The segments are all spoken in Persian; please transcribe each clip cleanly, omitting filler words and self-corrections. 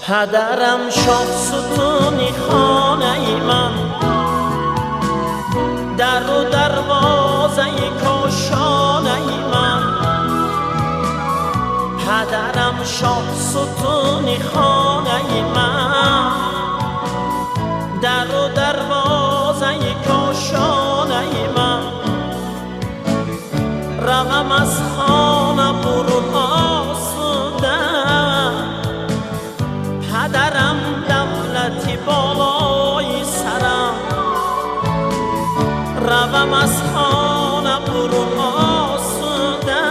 پدرم شاه ستونی خانه من، در و دروازه کاشانه من. پدرم شاه ستونی خانه من، در و دروازه کاشانه من. روم از خانه برون آسوده، پدرم دولتی بالای سرم. روم از خانه برون آسوده،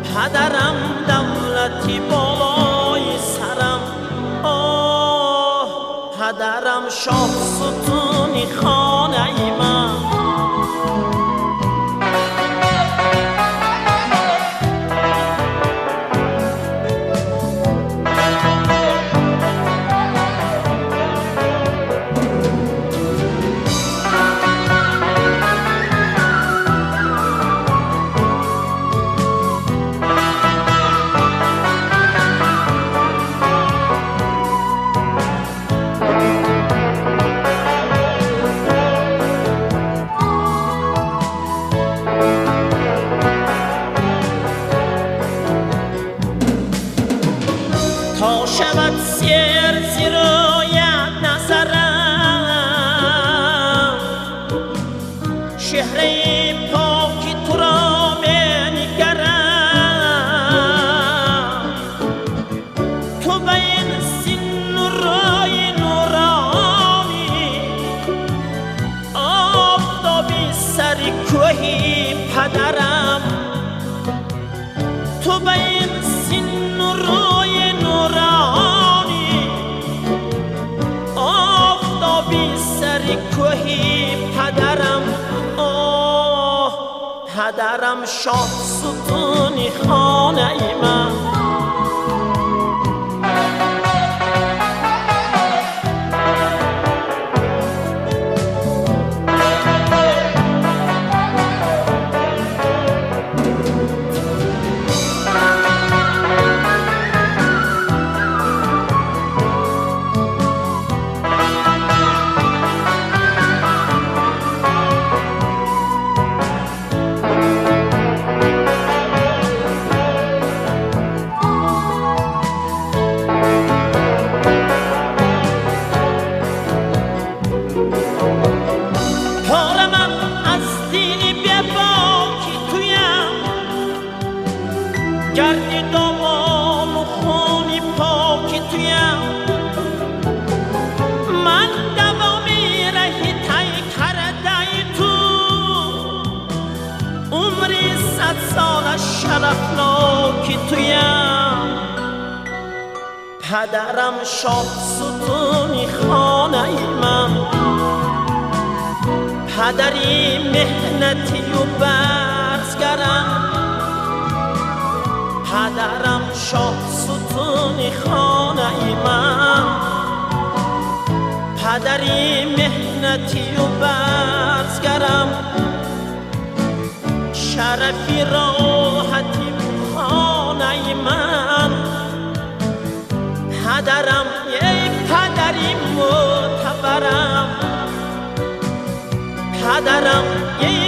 پدرم دولتی بالای سرم. آه پدرم شاه ستونی خانه من. تا شود سیر زیرایت نظرم، شهره پاکی تو را بنگرم. تو به این سین و رای نورانی، آفتابی سر کوهی پدرم. تو به این سین و رای نورانی، آفتابی سر کوهی پدرم. آه پدرم شاه ستونی خانه من. گردی دامان و خونی پاکی تویم، من دوامی رهی تای کرده تو. عمری 100 سال شرفناکی تویم. پدرم شاه ستونی خانه من، پدری مهنتی و برزگرم. پدرم شاه ستونی خانه من، پدری مهنتی و برزگرم. شرفی راحتی خانه من، پدرم ای پدری معتبرم. پدرم ای